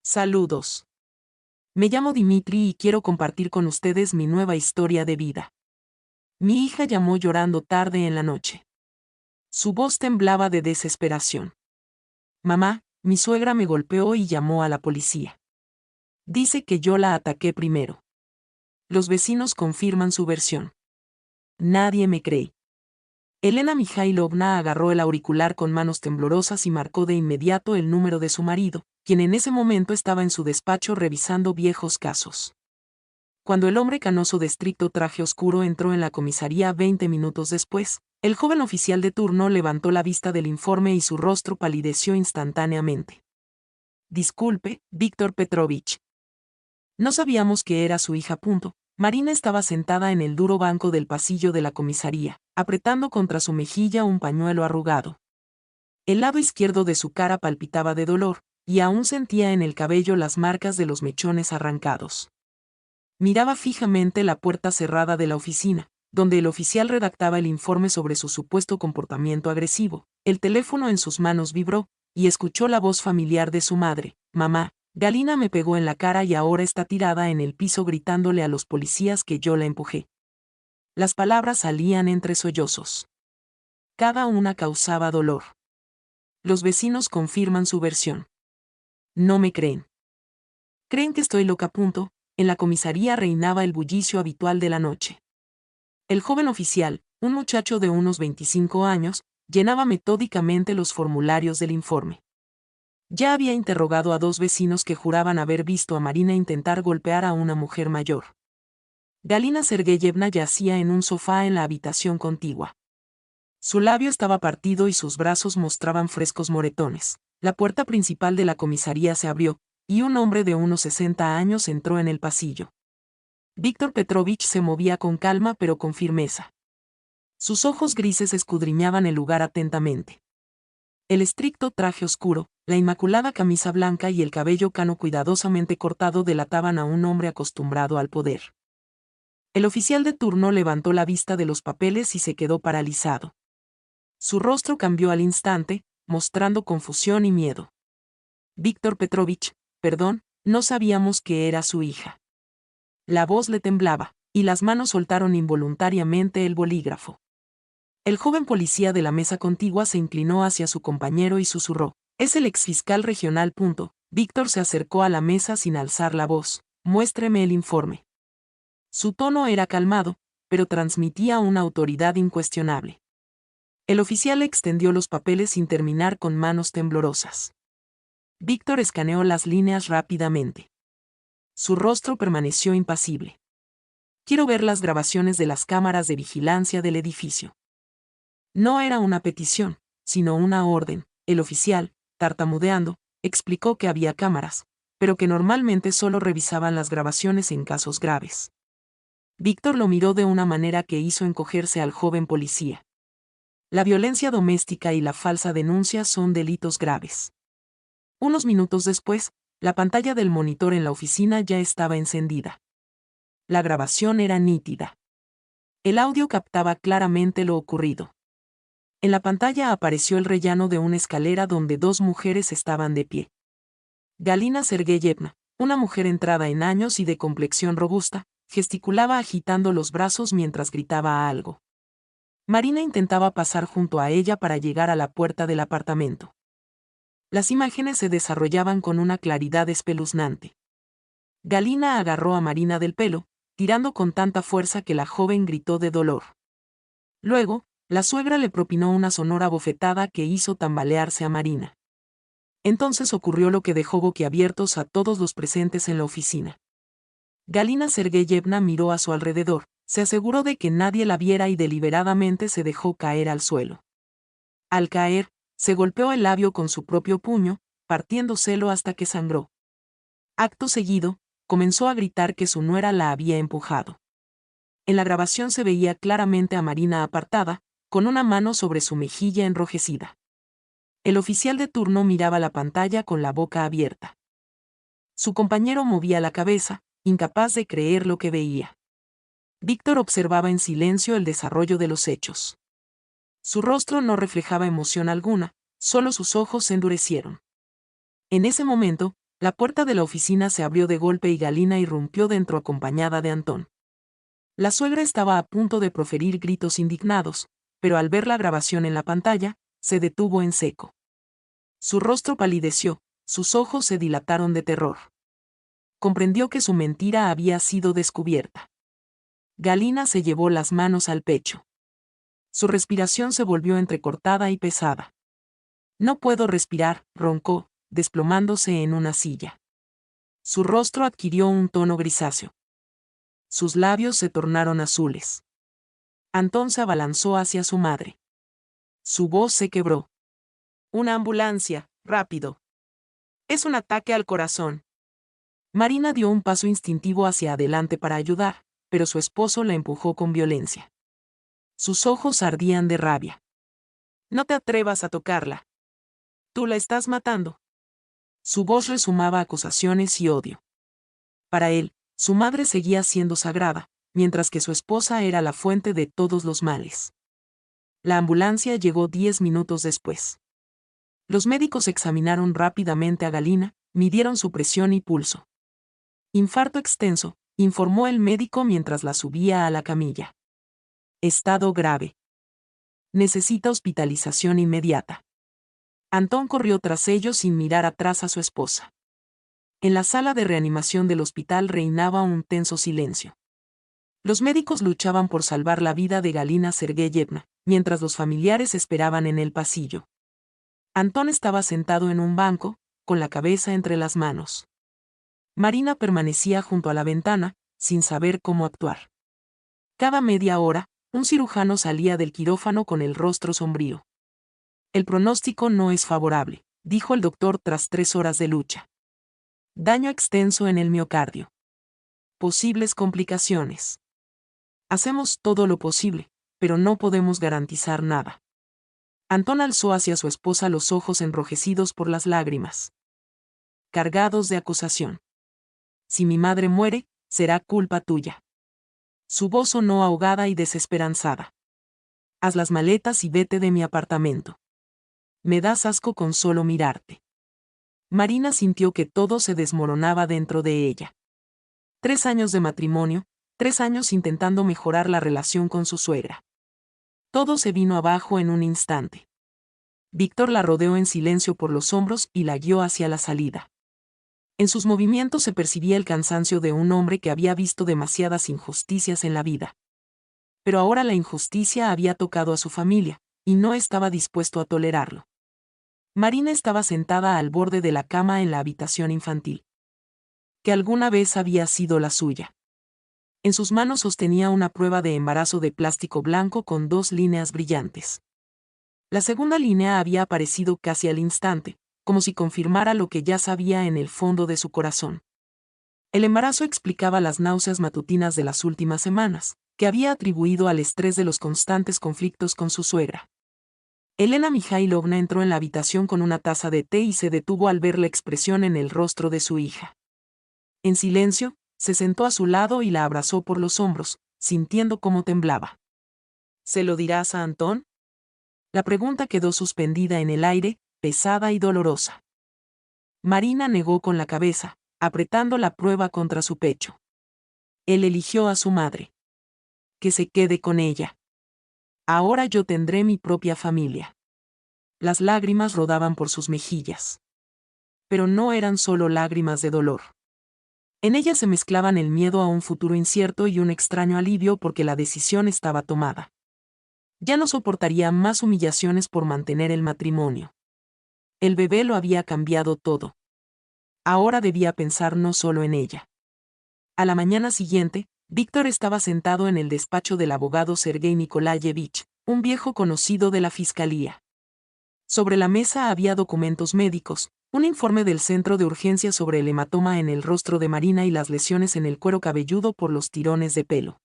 Saludos. Me llamo Dimitri y quiero compartir con ustedes mi nueva historia de vida. Mi hija llamó llorando tarde en la noche. Su voz temblaba de desesperación. Mamá, mi suegra me golpeó y llamó a la policía. Dice que yo la ataqué primero. Los vecinos confirman su versión. Nadie me cree. Elena Mikhailovna agarró el auricular con manos temblorosas y marcó de inmediato el número de su marido, quien en ese momento estaba en su despacho revisando viejos casos. Cuando el hombre canoso de estricto traje oscuro entró en la comisaría 20 minutos después, el joven oficial de turno levantó la vista del informe y su rostro palideció instantáneamente. Disculpe, Víctor Petrovich. No sabíamos que era su hija. Marina estaba sentada en el duro banco del pasillo de la comisaría, apretando contra su mejilla un pañuelo arrugado. El lado izquierdo de su cara palpitaba de dolor, y aún sentía en el cabello las marcas de los mechones arrancados. Miraba fijamente la puerta cerrada de la oficina, donde el oficial redactaba el informe sobre su supuesto comportamiento agresivo. El teléfono en sus manos vibró, y escuchó la voz familiar de su madre: «Mamá, Galina me pegó en la cara y ahora está tirada en el piso gritándole a los policías que yo la empujé». Las palabras salían entre sollozos. Cada una causaba dolor. Los vecinos confirman su versión. No me creen. Creen que estoy loca. En la comisaría reinaba el bullicio habitual de la noche. El joven oficial, un muchacho de unos 25 años, llenaba metódicamente los formularios del informe. Ya había interrogado a 2 vecinos que juraban haber visto a Marina intentar golpear a una mujer mayor. Galina Sergeyevna yacía en un sofá en la habitación contigua. Su labio estaba partido y sus brazos mostraban frescos moretones. La puerta principal de la comisaría se abrió, y un hombre de unos 60 años entró en el pasillo. Víctor Petrovich se movía con calma pero con firmeza. Sus ojos grises escudriñaban el lugar atentamente. El estricto traje oscuro, la inmaculada camisa blanca y el cabello cano cuidadosamente cortado delataban a un hombre acostumbrado al poder. El oficial de turno levantó la vista de los papeles y se quedó paralizado. Su rostro cambió al instante, mostrando confusión y miedo. Víctor Petrovich, perdón, no sabíamos que era su hija. La voz le temblaba, y las manos soltaron involuntariamente el bolígrafo. El joven policía de la mesa contigua se inclinó hacia su compañero y susurró: «Es el exfiscal regional. Víctor se acercó a la mesa sin alzar la voz. «Muéstreme el informe». Su tono era calmado, pero transmitía una autoridad incuestionable. El oficial extendió los papeles sin terminar con manos temblorosas. Víctor escaneó las líneas rápidamente. Su rostro permaneció impasible. «Quiero ver las grabaciones de las cámaras de vigilancia del edificio». No era una petición, sino una orden. El oficial, tartamudeando, explicó que había cámaras, pero que normalmente solo revisaban las grabaciones en casos graves. Víctor lo miró de una manera que hizo encogerse al joven policía. La violencia doméstica y la falsa denuncia son delitos graves. Unos minutos después, la pantalla del monitor en la oficina ya estaba encendida. La grabación era nítida. El audio captaba claramente lo ocurrido. En la pantalla apareció el rellano de una escalera donde 2 mujeres estaban de pie. Galina Sergeyevna, una mujer entrada en años y de complexión robusta, gesticulaba agitando los brazos mientras gritaba algo. Marina intentaba pasar junto a ella para llegar a la puerta del apartamento. Las imágenes se desarrollaban con una claridad espeluznante. Galina agarró a Marina del pelo, tirando con tanta fuerza que la joven gritó de dolor. Luego, la suegra le propinó una sonora bofetada que hizo tambalearse a Marina. Entonces ocurrió lo que dejó boquiabiertos a todos los presentes en la oficina. Galina Sergeyevna miró a su alrededor, se aseguró de que nadie la viera y deliberadamente se dejó caer al suelo. Al caer, se golpeó el labio con su propio puño, partiéndoselo hasta que sangró. Acto seguido, comenzó a gritar que su nuera la había empujado. En la grabación se veía claramente a Marina apartada, con una mano sobre su mejilla enrojecida. El oficial de turno miraba la pantalla con la boca abierta. Su compañero movía la cabeza, incapaz de creer lo que veía. Víctor observaba en silencio el desarrollo de los hechos. Su rostro no reflejaba emoción alguna, solo sus ojos se endurecieron. En ese momento, La puerta de la oficina se abrió de golpe y Galina irrumpió dentro acompañada de Antón. La suegra estaba a punto de proferir gritos indignados, pero al ver la grabación en la pantalla, se detuvo en seco. Su rostro palideció, sus ojos se dilataron de terror. Comprendió que su mentira había sido descubierta. Galina se llevó las manos al pecho. Su respiración se volvió entrecortada y pesada. No puedo respirar, roncó, desplomándose en una silla. Su rostro adquirió un tono grisáceo. Sus labios se tornaron azules. Antón se abalanzó hacia su madre. Su voz se quebró. Una ambulancia, rápido. Es un ataque al corazón. Marina dio un paso instintivo hacia adelante para ayudar, pero su esposo la empujó con violencia. Sus ojos ardían de rabia. No te atrevas a tocarla. Tú la estás matando. Su voz resumaba acusaciones y odio. Para él, su madre seguía siendo sagrada, mientras que su esposa era la fuente de todos los males. La ambulancia llegó 10 minutos después. Los médicos examinaron rápidamente a Galina, midieron su presión y pulso. Infarto extenso, informó el médico mientras la subía a la camilla. Estado grave. Necesita hospitalización inmediata. Antón corrió tras ellos sin mirar atrás a su esposa. En la sala de reanimación del hospital reinaba un tenso silencio. Los médicos luchaban por salvar la vida de Galina Sergeyevna, mientras los familiares esperaban en el pasillo. Antón estaba sentado en un banco, con la cabeza entre las manos. Marina permanecía junto a la ventana, sin saber cómo actuar. Cada media hora, un cirujano salía del quirófano con el rostro sombrío. El pronóstico no es favorable, dijo el doctor tras 3 horas de lucha. Daño extenso en el miocardio. Posibles complicaciones. Hacemos todo lo posible, pero no podemos garantizar nada. Antón alzó hacia su esposa los ojos enrojecidos por las lágrimas. Cargados de acusación. Si mi madre muere, será culpa tuya. Su voz sonó ahogada y desesperanzada. Haz las maletas y vete de mi apartamento. Me das asco con solo mirarte. Marina sintió que todo se desmoronaba dentro de ella. 3 años de matrimonio, 3 años intentando mejorar la relación con su suegra. Todo se vino abajo en un instante. Víctor la rodeó en silencio por los hombros y la guió hacia la salida. En sus movimientos se percibía el cansancio de un hombre que había visto demasiadas injusticias en la vida. Pero ahora la injusticia había tocado a su familia, y no estaba dispuesto a tolerarlo. Marina estaba sentada al borde de la cama en la habitación infantil, que alguna vez había sido la suya. En sus manos sostenía una prueba de embarazo de plástico blanco con 2 líneas brillantes. La segunda línea había aparecido casi al instante, como si confirmara lo que ya sabía en el fondo de su corazón. El embarazo explicaba las náuseas matutinas de las últimas semanas, que había atribuido al estrés de los constantes conflictos con su suegra. Elena Mikhailovna entró en la habitación con una taza de té y se detuvo al ver la expresión en el rostro de su hija. En silencio, se sentó a su lado y la abrazó por los hombros, sintiendo cómo temblaba. ¿Se lo dirás a Antón? La pregunta quedó suspendida en el aire, pesada y dolorosa. Marina negó con la cabeza, apretando la prueba contra su pecho. Él eligió a su madre. Que se quede con ella. Ahora yo tendré mi propia familia. Las lágrimas rodaban por sus mejillas. Pero no eran solo lágrimas de dolor. En ellas se mezclaban el miedo a un futuro incierto y un extraño alivio porque la decisión estaba tomada. Ya no soportaría más humillaciones por mantener el matrimonio. El bebé lo había cambiado todo. Ahora debía pensar no solo en ella. A la mañana siguiente, Víctor estaba sentado en el despacho del abogado Sergei Nikolayevich, un viejo conocido de la fiscalía. Sobre la mesa había documentos médicos, un informe del centro de urgencia sobre el hematoma en el rostro de Marina y las lesiones en el cuero cabelludo por los tirones de pelo.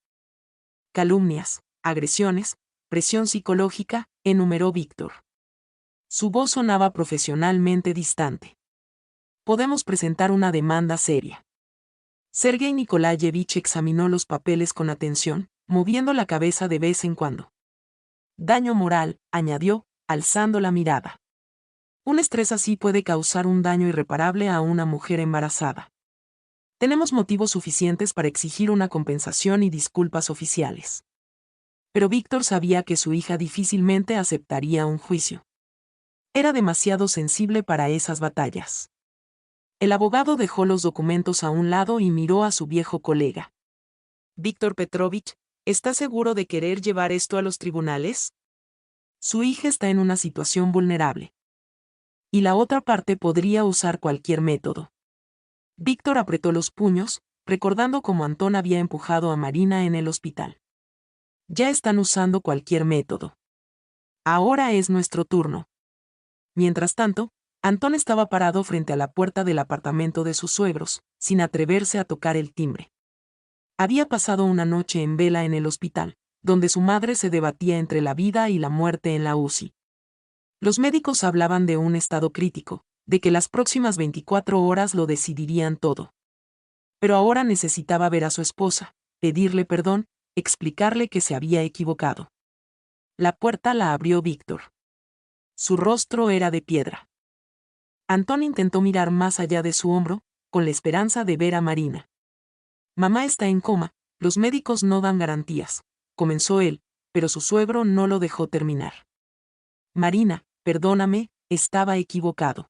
Calumnias, agresiones, presión psicológica, enumeró Víctor. Su voz sonaba profesionalmente distante. Podemos presentar una demanda seria. Sergei Nikolayevich examinó los papeles con atención, moviendo la cabeza de vez en cuando. Daño moral, añadió, alzando la mirada. Un estrés así puede causar un daño irreparable a una mujer embarazada. Tenemos motivos suficientes para exigir una compensación y disculpas oficiales. Pero Víctor sabía que su hija difícilmente aceptaría un juicio. Era demasiado sensible para esas batallas. El abogado dejó los documentos a un lado y miró a su viejo colega. Víctor Petrovich, ¿está seguro de querer llevar esto a los tribunales? Su hija está en una situación vulnerable. Y la otra parte podría usar cualquier método. Víctor apretó los puños, recordando cómo Antón había empujado a Marina en el hospital. Ya están usando cualquier método. Ahora es nuestro turno. Mientras tanto, Antón estaba parado frente a la puerta del apartamento de sus suegros, sin atreverse a tocar el timbre. Había pasado una noche en vela en el hospital, donde su madre se debatía entre la vida y la muerte en la UCI. Los médicos hablaban de un estado crítico, de que las próximas 24 horas lo decidirían todo. Pero ahora necesitaba ver a su esposa, pedirle perdón, explicarle que se había equivocado. La puerta la abrió Víctor. Su rostro era de piedra. Antón intentó mirar más allá de su hombro, con la esperanza de ver a Marina. Mamá está en coma, los médicos no dan garantías, comenzó él, pero su suegro no lo dejó terminar. Marina, perdóname, estaba equivocado.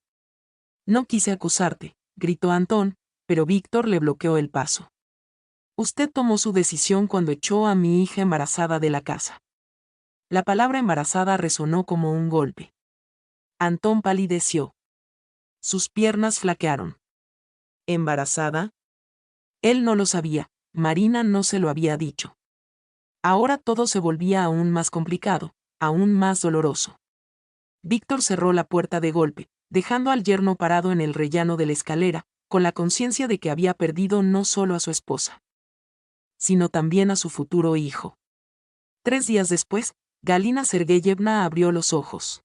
No quise acusarte, gritó Antón, pero Víctor le bloqueó el paso. Usted tomó su decisión cuando echó a mi hija embarazada de la casa. La palabra embarazada resonó como un golpe. Antón palideció. Sus piernas flaquearon. ¿Embarazada? Él no lo sabía, Marina no se lo había dicho. Ahora todo se volvía aún más complicado, aún más doloroso. Víctor cerró la puerta de golpe, dejando al yerno parado en el rellano de la escalera, con la conciencia de que había perdido no solo a su esposa, sino también a su futuro hijo. 3 días después, Galina Sergeyevna abrió los ojos.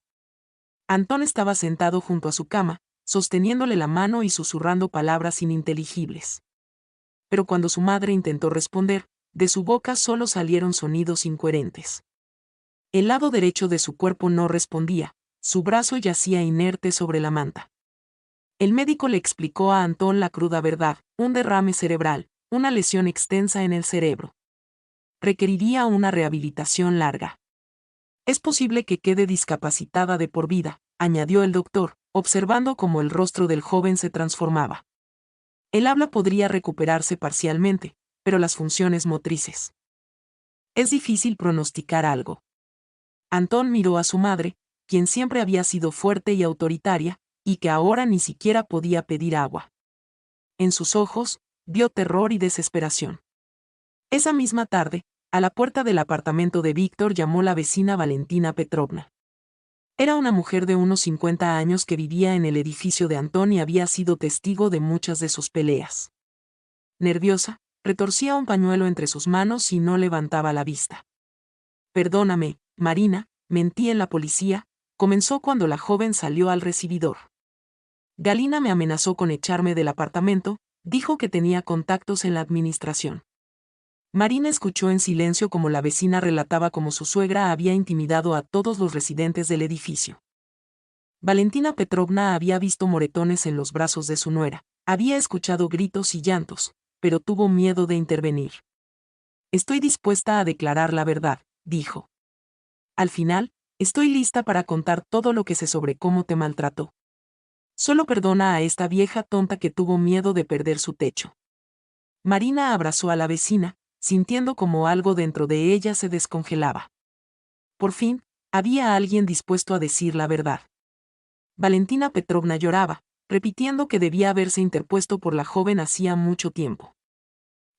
Antón estaba sentado junto a su cama, sosteniéndole la mano y susurrando palabras ininteligibles. Pero cuando su madre intentó responder, de su boca solo salieron sonidos incoherentes. El lado derecho de su cuerpo no respondía, su brazo yacía inerte sobre la manta. El médico le explicó a Antón la cruda verdad, un derrame cerebral, una lesión extensa en el cerebro. Requeriría una rehabilitación larga. Es posible que quede discapacitada de por vida, añadió el doctor, observando cómo el rostro del joven se transformaba. El habla podría recuperarse parcialmente, pero las funciones motrices. Es difícil pronosticar algo. Antón miró a su madre, quien siempre había sido fuerte y autoritaria, y que ahora ni siquiera podía pedir agua. En sus ojos, vio terror y desesperación. Esa misma tarde, a la puerta del apartamento de Víctor llamó la vecina Valentina Petrovna. Era una mujer de unos 50 años que vivía en el edificio de Antón y había sido testigo de muchas de sus peleas. Nerviosa, retorcía un pañuelo entre sus manos y no levantaba la vista. Perdóname, Marina, mentí en la policía, comenzó cuando la joven salió al recibidor. Galina me amenazó con echarme del apartamento, dijo que tenía contactos en la administración. Marina escuchó en silencio como la vecina relataba cómo su suegra había intimidado a todos los residentes del edificio. Valentina Petrovna había visto moretones en los brazos de su nuera, había escuchado gritos y llantos, pero tuvo miedo de intervenir. Estoy dispuesta a declarar la verdad, dijo. Al final, estoy lista para contar todo lo que sé sobre cómo te maltrató. Solo perdona a esta vieja tonta que tuvo miedo de perder su techo. Marina abrazó a la vecina, sintiendo como algo dentro de ella se descongelaba. Por fin, había alguien dispuesto a decir la verdad. Valentina Petrovna lloraba, repitiendo que debía haberse interpuesto por la joven hacía mucho tiempo.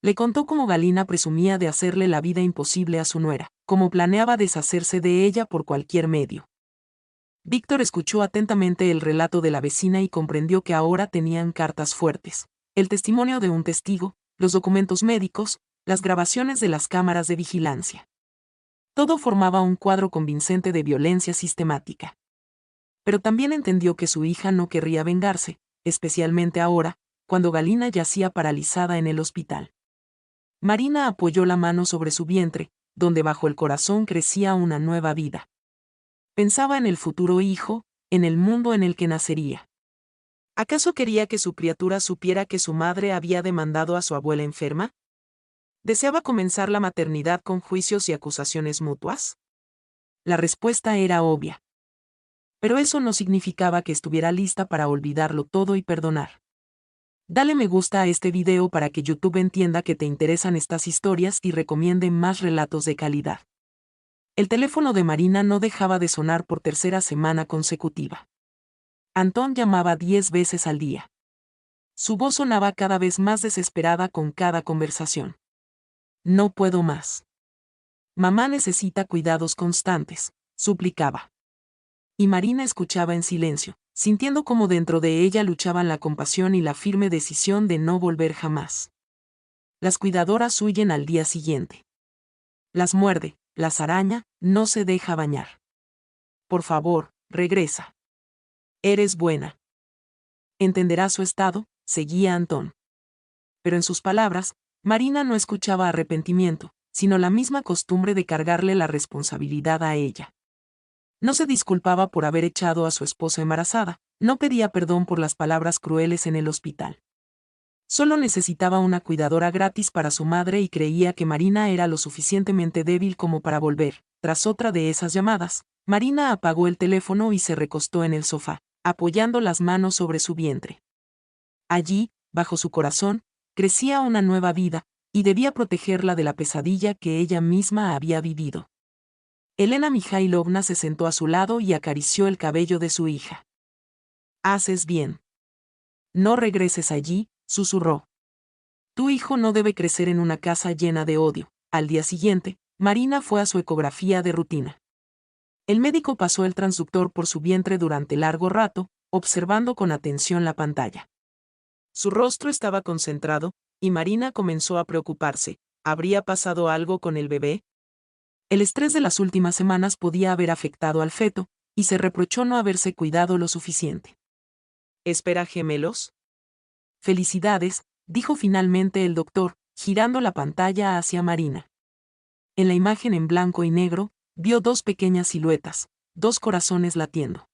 Le contó cómo Galina presumía de hacerle la vida imposible a su nuera, cómo planeaba deshacerse de ella por cualquier medio. Víctor escuchó atentamente el relato de la vecina y comprendió que ahora tenían cartas fuertes, el testimonio de un testigo, los documentos médicos, las grabaciones de las cámaras de vigilancia. Todo formaba un cuadro convincente de violencia sistemática. Pero también entendió que su hija no querría vengarse, especialmente ahora, cuando Galina yacía paralizada en el hospital. Marina apoyó la mano sobre su vientre, donde bajo el corazón crecía una nueva vida. Pensaba en el futuro hijo, en el mundo en el que nacería. ¿Acaso quería que su criatura supiera que su madre había demandado a su abuela enferma? ¿Deseaba comenzar la maternidad con juicios y acusaciones mutuas? La respuesta era obvia. Pero eso no significaba que estuviera lista para olvidarlo todo y perdonar. Dale me gusta a este video para que YouTube entienda que te interesan estas historias y recomiende más relatos de calidad. El teléfono de Marina no dejaba de sonar por tercera semana consecutiva. Antón llamaba 10 veces al día. Su voz sonaba cada vez más desesperada con cada conversación. No puedo más. Mamá necesita cuidados constantes, suplicaba. Y Marina escuchaba en silencio, sintiendo cómo dentro de ella luchaban la compasión y la firme decisión de no volver jamás. Las cuidadoras huyen al día siguiente. Las muerde, las araña, no se deja bañar. Por favor, regresa. Eres buena. Entenderás su estado, seguía Antón. Pero en sus palabras, Marina no escuchaba arrepentimiento, sino la misma costumbre de cargarle la responsabilidad a ella. No se disculpaba por haber echado a su esposa embarazada, no pedía perdón por las palabras crueles en el hospital. Solo necesitaba una cuidadora gratis para su madre y creía que Marina era lo suficientemente débil como para volver. Tras otra de esas llamadas, Marina apagó el teléfono y se recostó en el sofá, apoyando las manos sobre su vientre. Allí, bajo su corazón, crecía una nueva vida, y debía protegerla de la pesadilla que ella misma había vivido. Elena Mikhailovna se sentó a su lado y acarició el cabello de su hija. «Haces bien. No regreses allí», susurró. «Tu hijo no debe crecer en una casa llena de odio». Al día siguiente, Marina fue a su ecografía de rutina. El médico pasó el transductor por su vientre durante largo rato, observando con atención la pantalla. Su rostro estaba concentrado, y Marina comenzó a preocuparse. ¿Habría pasado algo con el bebé? El estrés de las últimas semanas podía haber afectado al feto, y se reprochó no haberse cuidado lo suficiente. ¿Espera gemelos? Felicidades, dijo finalmente el doctor, girando la pantalla hacia Marina. En la imagen en blanco y negro, vio dos pequeñas siluetas, dos corazones latiendo.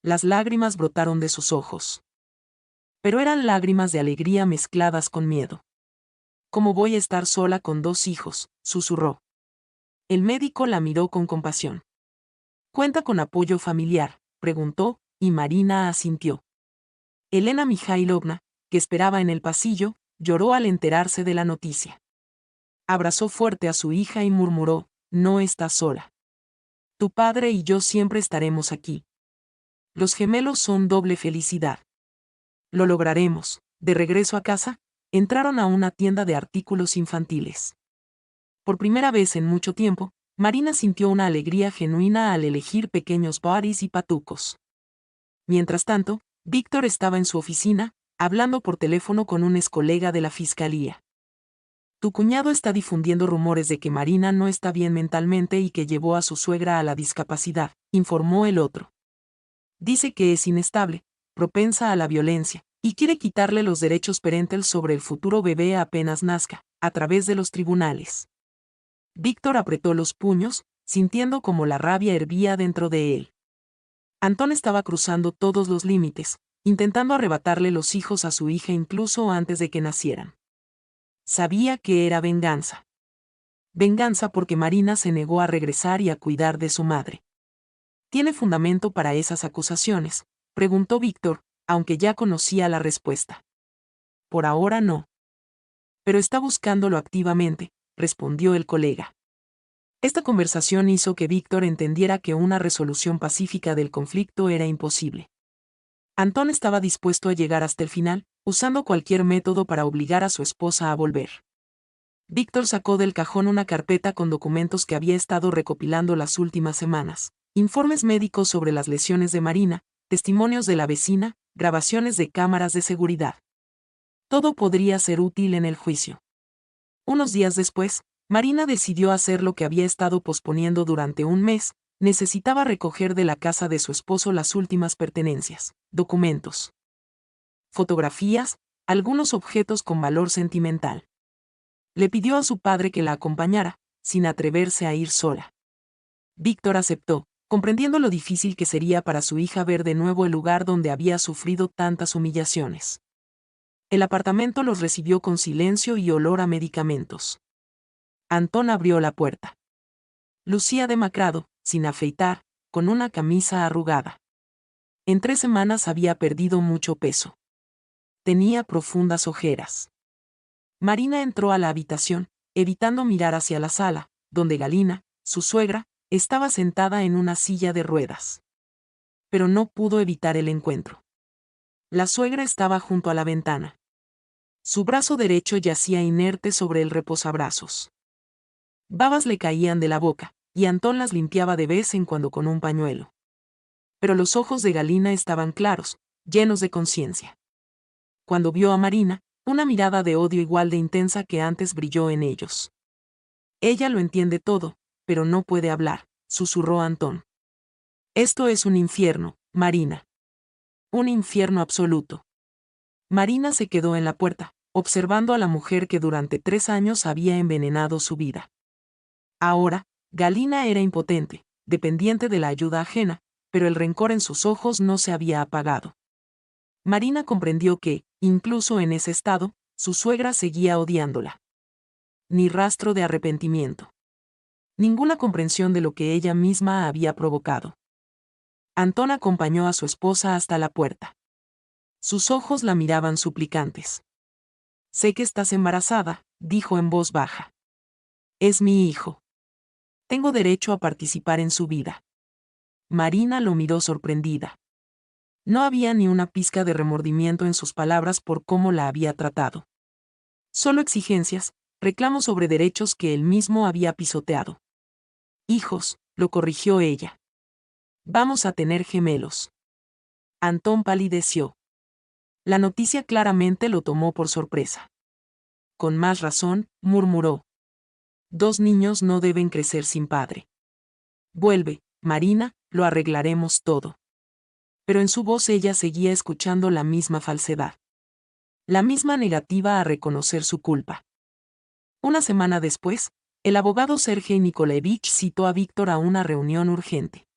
Las lágrimas brotaron de sus ojos. Pero eran lágrimas de alegría mezcladas con miedo. «¿Cómo voy a estar sola con dos hijos?», susurró. El médico la miró con compasión. «¿Cuenta con apoyo familiar?», preguntó, y Marina asintió. Elena Mikhailovna, que esperaba en el pasillo, lloró al enterarse de la noticia. Abrazó fuerte a su hija y murmuró: «No estás sola. Tu padre y yo siempre estaremos aquí. Los gemelos son doble felicidad. Lo lograremos». De regreso a casa, entraron a una tienda de artículos infantiles. Por primera vez en mucho tiempo, Marina sintió una alegría genuina al elegir pequeños Barbies y patucos. Mientras tanto, Víctor estaba en su oficina, hablando por teléfono con un excolega de la fiscalía. «Tu cuñado está difundiendo rumores de que Marina no está bien mentalmente y que llevó a su suegra a la discapacidad», informó el otro. «Dice que es inestable, propensa a la violencia, y quiere quitarle los derechos parentales sobre el futuro bebé apenas nazca, a través de los tribunales». Víctor apretó los puños, sintiendo como la rabia hervía dentro de él. Antón estaba cruzando todos los límites, intentando arrebatarle los hijos a su hija incluso antes de que nacieran. Sabía que era venganza. Venganza porque Marina se negó a regresar y a cuidar de su madre. ¿Tiene fundamento para esas acusaciones?, preguntó Víctor, aunque ya conocía la respuesta. Por ahora no. Pero está buscándolo activamente, respondió el colega. Esta conversación hizo que Víctor entendiera que una resolución pacífica del conflicto era imposible. Antón estaba dispuesto a llegar hasta el final, usando cualquier método para obligar a su esposa a volver. Víctor sacó del cajón una carpeta con documentos que había estado recopilando las últimas semanas: informes médicos sobre las lesiones de Marina, testimonios de la vecina, grabaciones de cámaras de seguridad. Todo podría ser útil en el juicio. Unos días después, Marina decidió hacer lo que había estado posponiendo durante un mes: necesitaba recoger de la casa de su esposo las últimas pertenencias, documentos, fotografías, algunos objetos con valor sentimental. Le pidió a su padre que la acompañara, sin atreverse a ir sola. Víctor aceptó, comprendiendo lo difícil que sería para su hija ver de nuevo el lugar donde había sufrido tantas humillaciones. El apartamento los recibió con silencio y olor a medicamentos. Antón abrió la puerta. Lucía demacrado, sin afeitar, con una camisa arrugada. En 3 semanas había perdido mucho peso. Tenía profundas ojeras. Marina entró a la habitación, evitando mirar hacia la sala, donde Galina, su suegra, estaba sentada en una silla de ruedas. Pero no pudo evitar el encuentro. La suegra estaba junto a la ventana. Su brazo derecho yacía inerte sobre el reposabrazos. Babas le caían de la boca, y Antón las limpiaba de vez en cuando con un pañuelo. Pero los ojos de Galina estaban claros, llenos de conciencia. Cuando vio a Marina, una mirada de odio igual de intensa que antes brilló en ellos. Ella lo entiende todo, pero no puede hablar, susurró Antón. Esto es un infierno, Marina. Un infierno absoluto. Marina se quedó en la puerta, observando a la mujer que durante 3 años había envenenado su vida. Ahora, Galina era impotente, dependiente de la ayuda ajena, pero el rencor en sus ojos no se había apagado. Marina comprendió que, incluso en ese estado, su suegra seguía odiándola. Ni rastro de arrepentimiento. Ninguna comprensión de lo que ella misma había provocado. Antón acompañó a su esposa hasta la puerta. Sus ojos la miraban suplicantes. Sé que estás embarazada, dijo en voz baja. Es mi hijo. Tengo derecho a participar en su vida. Marina lo miró sorprendida. No había ni una pizca de remordimiento en sus palabras por cómo la había tratado. Solo exigencias, reclamos sobre derechos que él mismo había pisoteado. Hijos, lo corrigió ella. Vamos a tener gemelos. Antón palideció. La noticia claramente lo tomó por sorpresa. Con más razón, murmuró. 2 niños no deben crecer sin padre. Vuelve, Marina, lo arreglaremos todo. Pero en su voz ella seguía escuchando la misma falsedad. La misma negativa a reconocer su culpa. Una semana después, el abogado Sergei Nikolaevich citó a Víctor a una reunión urgente.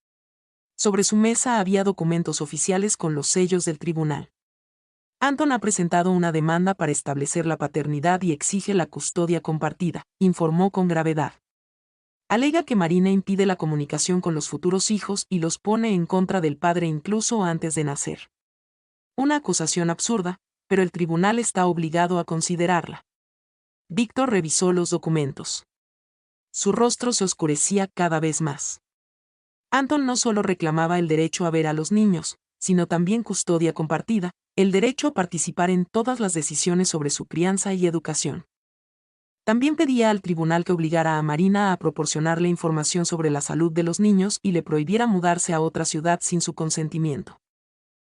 Sobre su mesa había documentos oficiales con los sellos del tribunal. Antón ha presentado una demanda para establecer la paternidad y exige la custodia compartida, informó con gravedad. Alega que Marina impide la comunicación con los futuros hijos y los pone en contra del padre incluso antes de nacer. Una acusación absurda, pero el tribunal está obligado a considerarla. Víctor revisó los documentos. Su rostro se oscurecía cada vez más. Antón no solo reclamaba el derecho a ver a los niños, sino también custodia compartida, el derecho a participar en todas las decisiones sobre su crianza y educación. También pedía al tribunal que obligara a Marina a proporcionarle información sobre la salud de los niños y le prohibiera mudarse a otra ciudad sin su consentimiento.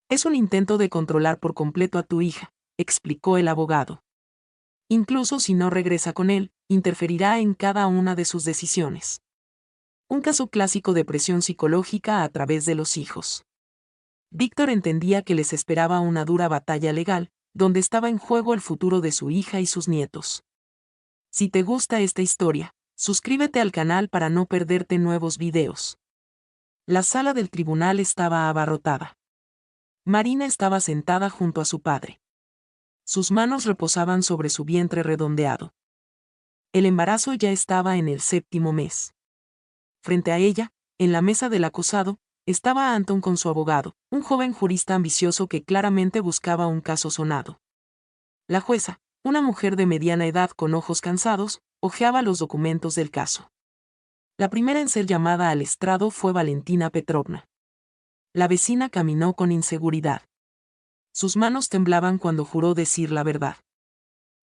Es un intento de controlar por completo a tu hija, explicó el abogado. Incluso si no regresa con él, interferirá en cada una de sus decisiones. Un caso clásico de presión psicológica a través de los hijos. Víctor entendía que les esperaba una dura batalla legal, donde estaba en juego el futuro de su hija y sus nietos. Si te gusta esta historia, suscríbete al canal para no perderte nuevos videos. La sala del tribunal estaba abarrotada. Marina estaba sentada junto a su padre. Sus manos reposaban sobre su vientre redondeado. El embarazo ya estaba en el 7º mes. Frente a ella, en la mesa del acusado, estaba Antón con su abogado, un joven jurista ambicioso que claramente buscaba un caso sonado. La jueza, una mujer de mediana edad con ojos cansados, hojeaba los documentos del caso. La primera en ser llamada al estrado fue Valentina Petrovna. La vecina caminó con inseguridad. Sus manos temblaban cuando juró decir la verdad.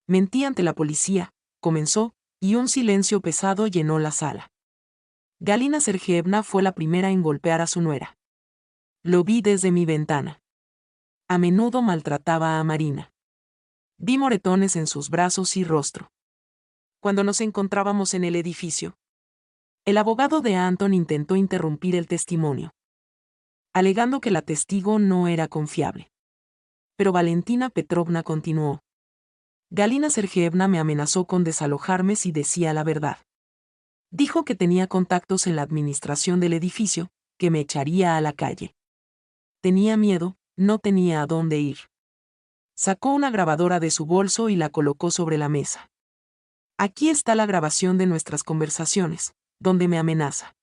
Mentí ante la policía, comenzó, y un silencio pesado llenó la sala. Galina Sergeevna fue la primera en golpear a su nuera. Lo vi desde mi ventana. A menudo maltrataba a Marina. Vi moretones en sus brazos y rostro. Cuando nos encontrábamos en el edificio, el abogado de Antón intentó interrumpir el testimonio, alegando que la testigo no era confiable. Pero Valentina Petrovna continuó. Galina Sergeevna me amenazó con desalojarme si decía la verdad. Dijo que tenía contactos en la administración del edificio, que me echaría a la calle. Tenía miedo, no tenía a dónde ir. Sacó una grabadora de su bolso y la colocó sobre la mesa. Aquí está la grabación de nuestras conversaciones, donde me amenaza.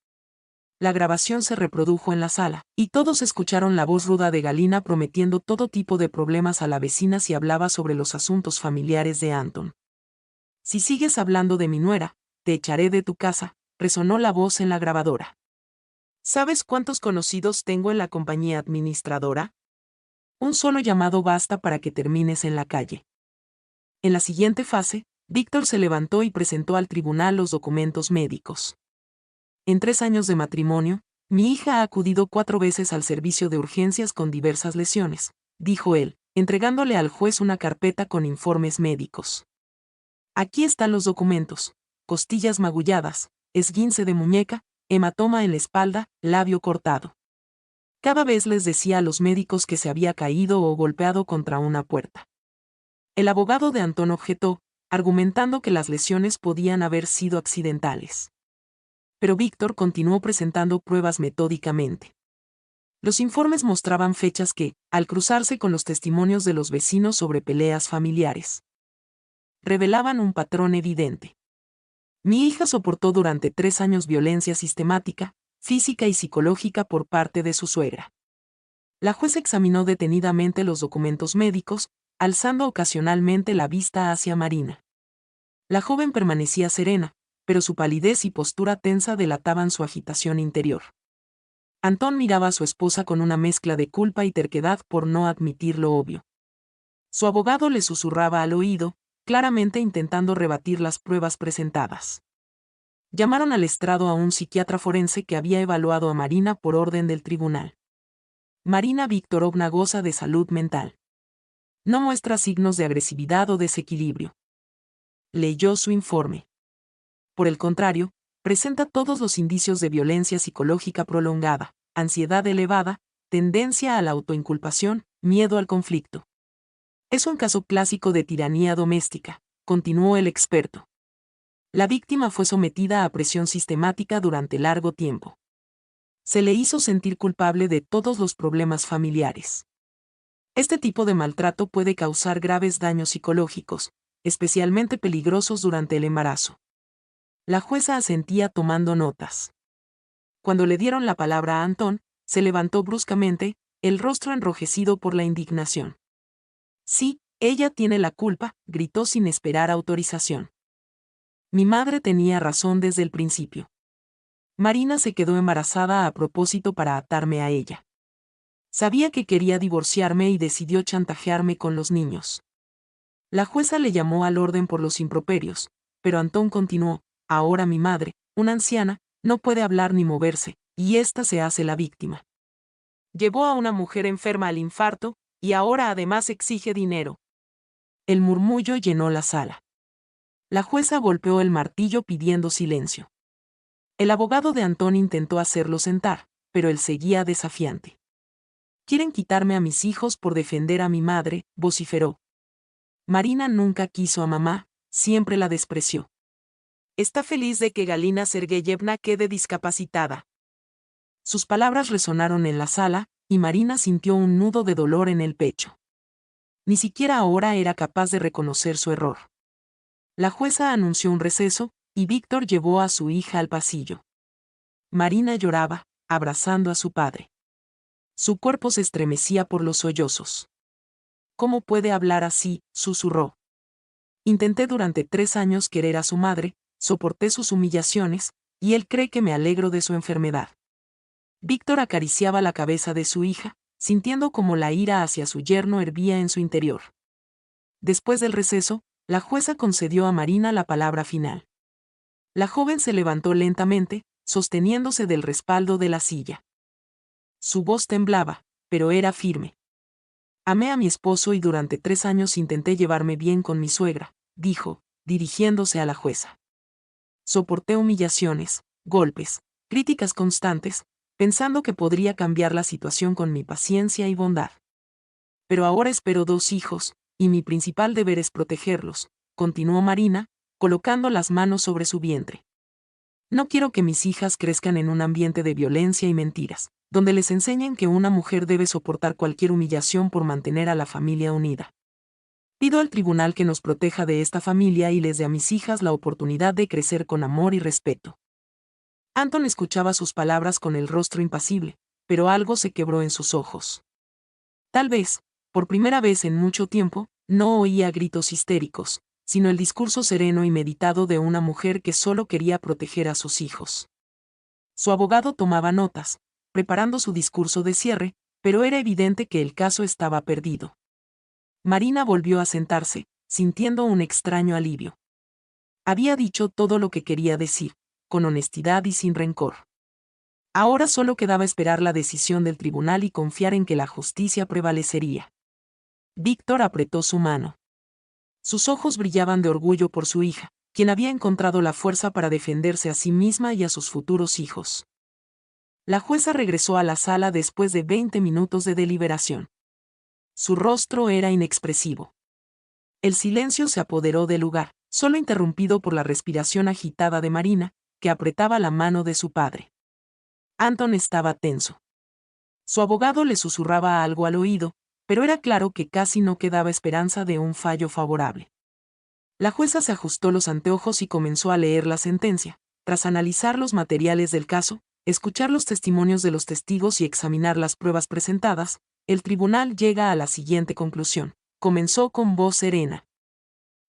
La grabación se reprodujo en la sala, y todos escucharon la voz ruda de Galina prometiendo todo tipo de problemas a la vecina si hablaba sobre los asuntos familiares de Anton. Si sigues hablando de mi nuera, te echaré de tu casa, resonó la voz en la grabadora. ¿Sabes cuántos conocidos tengo en la compañía administradora? Un solo llamado basta para que termines en la calle. En la siguiente fase, Víctor se levantó y presentó al tribunal los documentos médicos. En 3 años de matrimonio, mi hija ha acudido 4 veces al servicio de urgencias con diversas lesiones, dijo él, entregándole al juez una carpeta con informes médicos. Aquí están los documentos: costillas magulladas, esguince de muñeca, hematoma en la espalda, labio cortado. Cada vez les decía a los médicos que se había caído o golpeado contra una puerta. El abogado de Antón objetó, argumentando que las lesiones podían haber sido accidentales. Pero Víctor continuó presentando pruebas metódicamente. Los informes mostraban fechas que, al cruzarse con los testimonios de los vecinos sobre peleas familiares, revelaban un patrón evidente. Mi hija soportó durante 3 años violencia sistemática, física y psicológica por parte de su suegra. La jueza examinó detenidamente los documentos médicos, alzando ocasionalmente la vista hacia Marina. La joven permanecía serena, pero su palidez y postura tensa delataban su agitación interior. Antón miraba a su esposa con una mezcla de culpa y terquedad por no admitir lo obvio. Su abogado le susurraba al oído, claramente intentando rebatir las pruebas presentadas. Llamaron al estrado a un psiquiatra forense que había evaluado a Marina por orden del tribunal. Marina Viktorovna goza de salud mental. No muestra signos de agresividad o desequilibrio. Leyó su informe. Por el contrario, presenta todos los indicios de violencia psicológica prolongada, ansiedad elevada, tendencia a la autoinculpación, miedo al conflicto. Es un caso clásico de tiranía doméstica, continuó el experto. La víctima fue sometida a presión sistemática durante largo tiempo. Se le hizo sentir culpable de todos los problemas familiares. Este tipo de maltrato puede causar graves daños psicológicos, especialmente peligrosos durante el embarazo. La jueza asentía tomando notas. Cuando le dieron la palabra a Antón, se levantó bruscamente, el rostro enrojecido por la indignación. Sí, ella tiene la culpa, gritó sin esperar autorización. Mi madre tenía razón desde el principio. Marina se quedó embarazada a propósito para atarme a ella. Sabía que quería divorciarme y decidió chantajearme con los niños. La jueza le llamó al orden por los improperios, pero Antón continuó: ahora mi madre, una anciana, no puede hablar ni moverse, y ésta se hace la víctima. Llevó a una mujer enferma al infarto, y ahora además exige dinero. El murmullo llenó la sala. La jueza golpeó el martillo pidiendo silencio. El abogado de Antón intentó hacerlo sentar, pero él seguía desafiante. Quieren quitarme a mis hijos por defender a mi madre, vociferó. Marina nunca quiso a mamá, siempre la despreció. Está feliz de que Galina Sergeyevna quede discapacitada. Sus palabras resonaron en la sala, y Marina sintió un nudo de dolor en el pecho. Ni siquiera ahora era capaz de reconocer su error. La jueza anunció un receso, y Víctor llevó a su hija al pasillo. Marina lloraba, abrazando a su padre. Su cuerpo se estremecía por los sollozos. ¿Cómo puede hablar así?, susurró. Intenté durante 3 años querer a su madre, soporté sus humillaciones, y él cree que me alegro de su enfermedad. Víctor acariciaba la cabeza de su hija, sintiendo como la ira hacia su yerno hervía en su interior. Después del receso, la jueza concedió a Marina la palabra final. La joven se levantó lentamente, sosteniéndose del respaldo de la silla. Su voz temblaba, pero era firme. Amé a mi esposo y durante 3 años intenté llevarme bien con mi suegra, dijo, dirigiéndose a la jueza. Soporté humillaciones, golpes, críticas constantes, pensando que podría cambiar la situación con mi paciencia y bondad. Pero ahora espero 2 hijos, y mi principal deber es protegerlos, continuó Marina, colocando las manos sobre su vientre. No quiero que mis hijas crezcan en un ambiente de violencia y mentiras, donde les enseñen que una mujer debe soportar cualquier humillación por mantener a la familia unida. Pido al tribunal que nos proteja de esta familia y les dé a mis hijas la oportunidad de crecer con amor y respeto. Anton escuchaba sus palabras con el rostro impasible, pero algo se quebró en sus ojos. Tal vez, por primera vez en mucho tiempo, no oía gritos histéricos, sino el discurso sereno y meditado de una mujer que solo quería proteger a sus hijos. Su abogado tomaba notas, preparando su discurso de cierre, pero era evidente que el caso estaba perdido. Marina volvió a sentarse, sintiendo un extraño alivio. Había dicho todo lo que quería decir, con honestidad y sin rencor. Ahora solo quedaba esperar la decisión del tribunal y confiar en que la justicia prevalecería. Víctor apretó su mano. Sus ojos brillaban de orgullo por su hija, quien había encontrado la fuerza para defenderse a sí misma y a sus futuros hijos. La jueza regresó a la sala después de 20 minutos de deliberación. Su rostro era inexpresivo. El silencio se apoderó del lugar, solo interrumpido por la respiración agitada de Marina, que apretaba la mano de su padre. Anton estaba tenso. Su abogado le susurraba algo al oído, pero era claro que casi no quedaba esperanza de un fallo favorable. La jueza se ajustó los anteojos y comenzó a leer la sentencia. Tras analizar los materiales del caso, escuchar los testimonios de los testigos y examinar las pruebas presentadas, el tribunal llega a la siguiente conclusión. Comenzó con voz serena.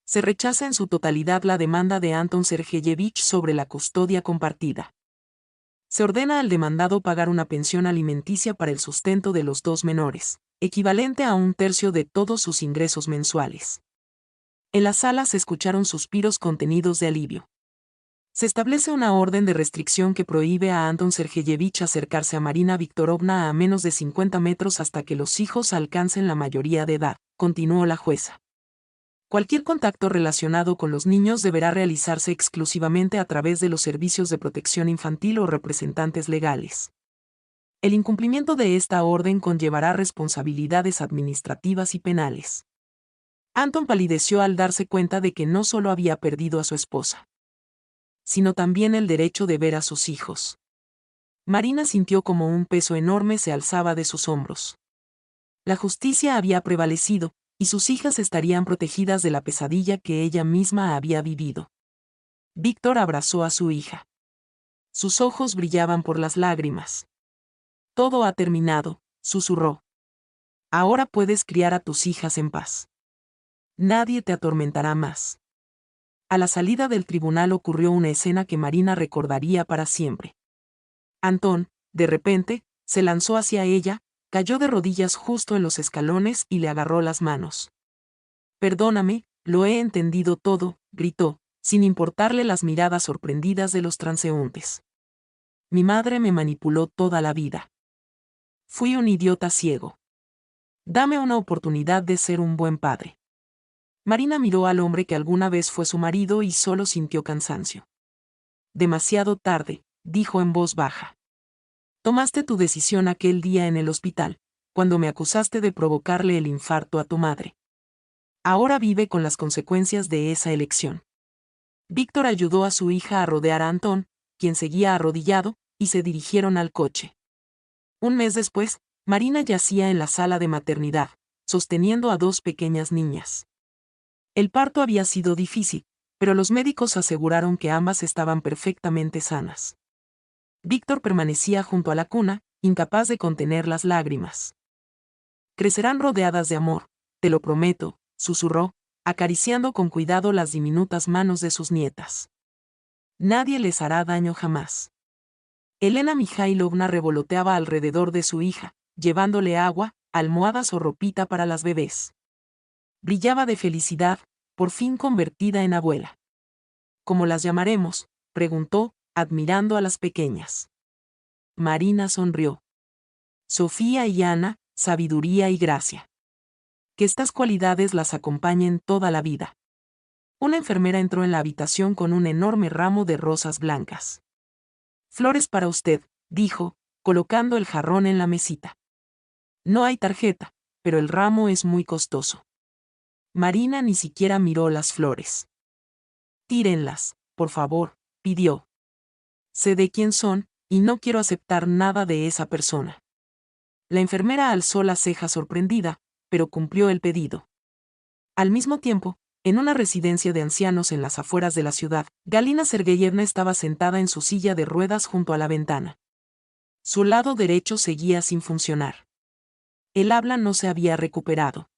Se rechaza en su totalidad la demanda de Anton Sergeyevich sobre la custodia compartida. Se ordena al demandado pagar una pensión alimenticia para el sustento de los dos menores, equivalente a 1/3 de todos sus ingresos mensuales. En la sala se escucharon suspiros contenidos de alivio. Se establece una orden de restricción que prohíbe a Anton Sergeyevich acercarse a Marina Viktorovna a menos de 50 metros hasta que los hijos alcancen la mayoría de edad, continuó la jueza. Cualquier contacto relacionado con los niños deberá realizarse exclusivamente a través de los servicios de protección infantil o representantes legales. El incumplimiento de esta orden conllevará responsabilidades administrativas y penales. Anton palideció al darse cuenta de que no solo había perdido a su esposa, sino también el derecho de ver a sus hijos. Marina sintió como un peso enorme se alzaba de sus hombros. La justicia había prevalecido, y sus hijas estarían protegidas de la pesadilla que ella misma había vivido. Víctor abrazó a su hija. Sus ojos brillaban por las lágrimas. Todo ha terminado, susurró. Ahora puedes criar a tus hijas en paz. Nadie te atormentará más. A la salida del tribunal ocurrió una escena que Marina recordaría para siempre. Antón, de repente, se lanzó hacia ella, cayó de rodillas justo en los escalones y le agarró las manos. Perdóname, lo he entendido todo, gritó, sin importarle las miradas sorprendidas de los transeúntes. Mi madre me manipuló toda la vida. Fui un idiota ciego. Dame una oportunidad de ser un buen padre. Marina miró al hombre que alguna vez fue su marido y solo sintió cansancio. Demasiado tarde, dijo en voz baja. Tomaste tu decisión aquel día en el hospital, cuando me acusaste de provocarle el infarto a tu madre. Ahora vive con las consecuencias de esa elección. Víctor ayudó a su hija a rodear a Antón, quien seguía arrodillado, y se dirigieron al coche. Un mes después, Marina yacía en la sala de maternidad, sosteniendo a dos pequeñas niñas. El parto había sido difícil, pero los médicos aseguraron que ambas estaban perfectamente sanas. Víctor permanecía junto a la cuna, incapaz de contener las lágrimas. Crecerán rodeadas de amor, te lo prometo, susurró, acariciando con cuidado las diminutas manos de sus nietas. Nadie les hará daño jamás. Elena Mikhailovna revoloteaba alrededor de su hija, llevándole agua, almohadas o ropita para las bebés. Brillaba de felicidad, por fin convertida en abuela. ¿Cómo las llamaremos?, preguntó, admirando a las pequeñas. Marina sonrió. Sofía y Ana, sabiduría y gracia. Que estas cualidades las acompañen toda la vida. Una enfermera entró en la habitación con un enorme ramo de rosas blancas. Flores para usted, dijo, colocando el jarrón en la mesita. No hay tarjeta, pero el ramo es muy costoso. Marina ni siquiera miró las flores. Tírenlas, por favor, pidió. Sé de quién son, y no quiero aceptar nada de esa persona. La enfermera alzó la ceja sorprendida, pero cumplió el pedido. Al mismo tiempo, en una residencia de ancianos en las afueras de la ciudad, Galina Sergeyevna estaba sentada en su silla de ruedas junto a la ventana. Su lado derecho seguía sin funcionar. El habla no se había recuperado.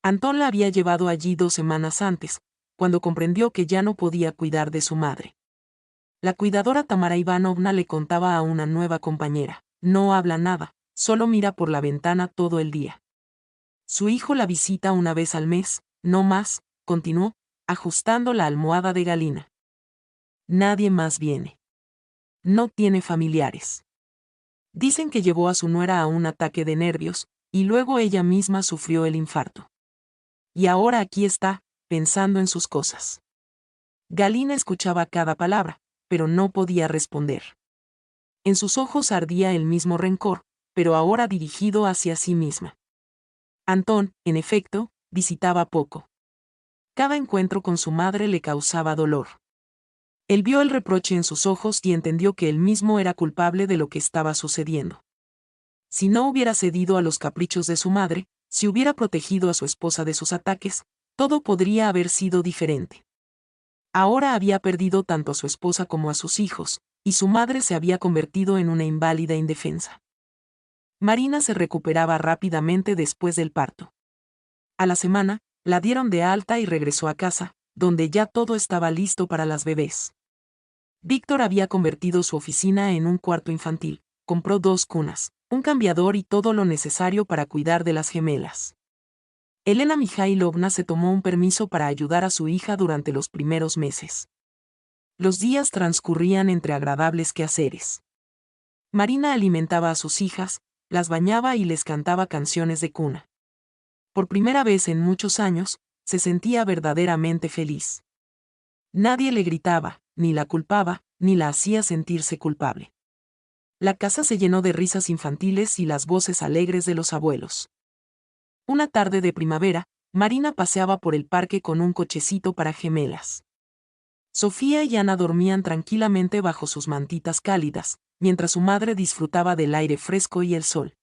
Antón la había llevado allí 2 semanas antes, cuando comprendió que ya no podía cuidar de su madre. La cuidadora Tamara Ivanovna le contaba a una nueva compañera: no habla nada, solo mira por la ventana todo el día. Su hijo la visita una vez al mes, no más, continuó, ajustando la almohada de Galina. Nadie más viene. No tiene familiares. Dicen que llevó a su nuera a un ataque de nervios, y luego ella misma sufrió el infarto. Y ahora aquí está, pensando en sus cosas. Galina escuchaba cada palabra, pero no podía responder. En sus ojos ardía el mismo rencor, pero ahora dirigido hacia sí misma. Antón, en efecto, visitaba poco. Cada encuentro con su madre le causaba dolor. Él vio el reproche en sus ojos y entendió que él mismo era culpable de lo que estaba sucediendo. Si no hubiera cedido a los caprichos de su madre, si hubiera protegido a su esposa de sus ataques, todo podría haber sido diferente. Ahora había perdido tanto a su esposa como a sus hijos, y su madre se había convertido en una inválida indefensa. Marina se recuperaba rápidamente después del parto. A la semana, la dieron de alta y regresó a casa, donde ya todo estaba listo para las bebés. Víctor había convertido su oficina en un cuarto infantil, compró 2 cunas, un cambiador y todo lo necesario para cuidar de las gemelas. Elena Mikhailovna se tomó un permiso para ayudar a su hija durante los primeros meses. Los días transcurrían entre agradables quehaceres. Marina alimentaba a sus hijas, las bañaba y les cantaba canciones de cuna. Por primera vez en muchos años, se sentía verdaderamente feliz. Nadie le gritaba, ni la culpaba, ni la hacía sentirse culpable. La casa se llenó de risas infantiles y las voces alegres de los abuelos. Una tarde de primavera, Marina paseaba por el parque con un cochecito para gemelas. Sofía y Ana dormían tranquilamente bajo sus mantitas cálidas, mientras su madre disfrutaba del aire fresco y el sol.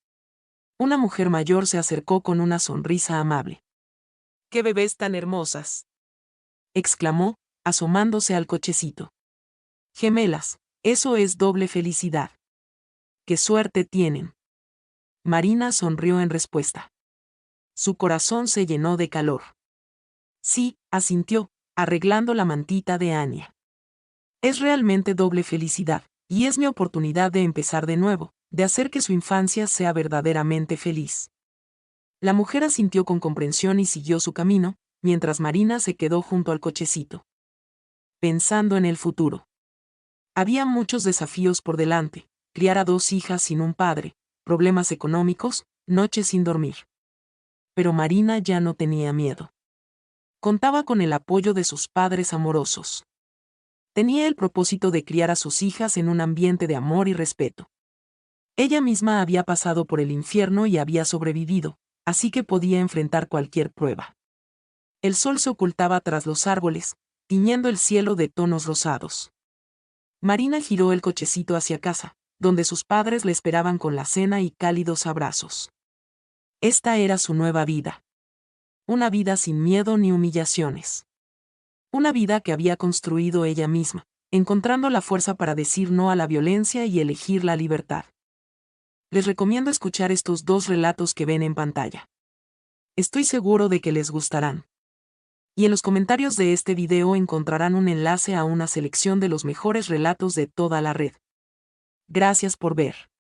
Una mujer mayor se acercó con una sonrisa amable. «¡Qué bebés tan hermosas!», exclamó, asomándose al cochecito. «Gemelas, eso es doble felicidad. ¡Qué suerte tienen!». Marina sonrió en respuesta. Su corazón se llenó de calor. «Sí», asintió, arreglando la mantita de Ania. «Es realmente doble felicidad, y es mi oportunidad de empezar de nuevo, de hacer que su infancia sea verdaderamente feliz». La mujer asintió con comprensión y siguió su camino, mientras Marina se quedó junto al cochecito. Pensando en el futuro. Había muchos desafíos por delante: criar a 2 hijas sin un padre, problemas económicos, noches sin dormir. Pero Marina ya no tenía miedo. Contaba con el apoyo de sus padres amorosos. Tenía el propósito de criar a sus hijas en un ambiente de amor y respeto. Ella misma había pasado por el infierno y había sobrevivido, así que podía enfrentar cualquier prueba. El sol se ocultaba tras los árboles, tiñendo el cielo de tonos rosados. Marina giró el cochecito hacia casa, donde sus padres le esperaban con la cena y cálidos abrazos. Esta era su nueva vida. Una vida sin miedo ni humillaciones. Una vida que había construido ella misma, encontrando la fuerza para decir no a la violencia y elegir la libertad. Les recomiendo escuchar estos 2 relatos que ven en pantalla. Estoy seguro de que les gustarán. Y en los comentarios de este video encontrarán un enlace a una selección de los mejores relatos de toda la red. Gracias por ver.